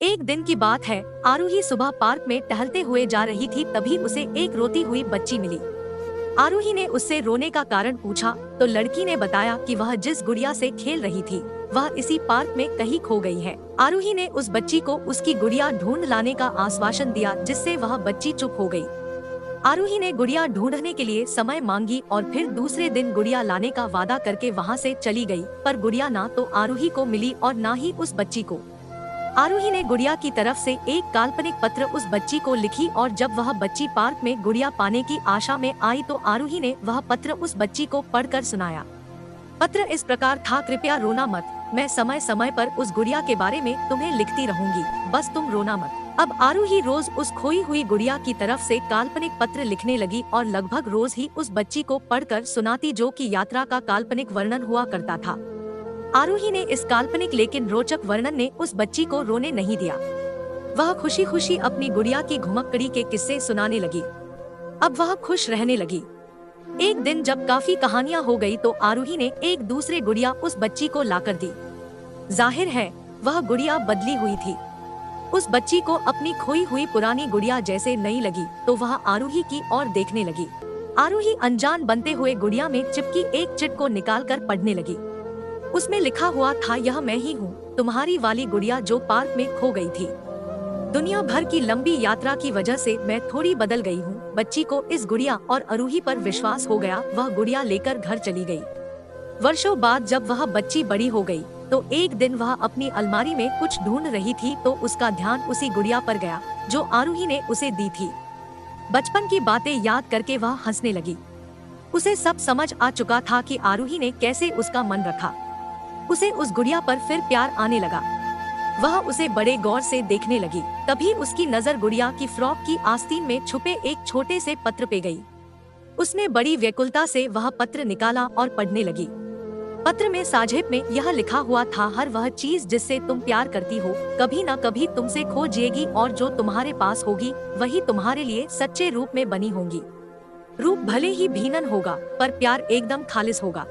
एक दिन की बात है, आरूही सुबह पार्क में टहलते हुए जा रही थी, तभी उसे एक रोती हुई बच्ची मिली। आरूही ने उससे रोने का कारण पूछा तो लड़की ने बताया कि वह जिस गुड़िया से खेल रही थी वह इसी पार्क में कहीं खो गई है। आरूही ने उस बच्ची को उसकी गुड़िया ढूंढ लाने का आश्वासन दिया, जिससे वह बच्ची चुप हो गई। आरूही ने गुड़िया ढूंढने के लिए समय मांगी और फिर दूसरे दिन गुड़िया लाने का वादा करके वहाँ से चली गई, पर गुड़िया ना तो आरूही को मिली और ना ही उस बच्ची को। आरूही ने गुड़िया की तरफ से एक काल्पनिक पत्र उस बच्ची को लिखी और जब वह बच्ची पार्क में गुड़िया पाने की आशा में आई तो आरूही ने वह पत्र उस बच्ची को पढ़कर सुनाया। पत्र इस प्रकार था, कृपया रोना मत, मैं समय समय पर उस गुड़िया के बारे में तुम्हें लिखती रहूंगी, बस तुम रोना मत। अब आरूही रोज उस खोई हुई गुड़िया की तरफ से काल्पनिक पत्र लिखने लगी और लगभग रोज ही उस बच्ची को पढ़कर सुनाती, जो कि यात्रा का काल्पनिक वर्णन हुआ करता था। आरूही ने इस काल्पनिक लेकिन रोचक वर्णन ने उस बच्ची को रोने नहीं दिया। वह खुशी खुशी अपनी गुड़िया की घुमक्कड़ी के किस्से सुनाने लगी। अब वह खुश रहने लगी। एक दिन जब काफी कहानियां हो गई तो आरूही ने एक दूसरे गुड़िया उस बच्ची को लाकर दी। जाहिर है वह गुड़िया बदली हुई थी। उस बच्ची को अपनी खोई हुई पुरानी गुड़िया जैसे नई लगी तो वह आरूही की ओर देखने लगी। आरूही अनजान बनते हुए गुड़िया में चिपकी एक चिट को निकालकर पढ़ने लगी। उसमें लिखा हुआ था, यह मैं ही हूँ, तुम्हारी वाली गुड़िया जो पार्क में खो गई थी। दुनिया भर की लंबी यात्रा की वजह से मैं थोड़ी बदल गई हूँ। बच्ची को इस गुड़िया और आरूही पर विश्वास हो गया। वह गुड़िया लेकर घर चली गई। वर्षों बाद जब वह बच्ची बड़ी हो गई तो एक दिन वह अपनी अलमारी में कुछ ढूंढ रही थी तो उसका ध्यान उसी गुड़िया पर गया जो आरूही ने उसे दी थी। बचपन की बातें याद करके वह हंसने लगी। उसे सब समझ आ चुका था कि आरूही ने कैसे उसका मन रखा। उसे उस गुड़िया पर फिर प्यार आने लगा। वह उसे बड़े गौर से देखने लगी। तभी उसकी नजर गुड़िया की फ्रॉक की आस्तीन में छुपे एक छोटे से पत्र पे गई। उसने बड़ी व्याकुलता से वह पत्र निकाला और पढ़ने लगी। पत्र में साझेप में यह लिखा हुआ था, हर वह चीज जिससे तुम प्यार करती हो कभी न कभी तुमसे खो जाएगी और जो तुम्हारे पास होगी वही तुम्हारे लिए सच्चे रूप में बनी होंगी। रूप भले ही भीनन होगा पर प्यार एकदम खालिस होगा।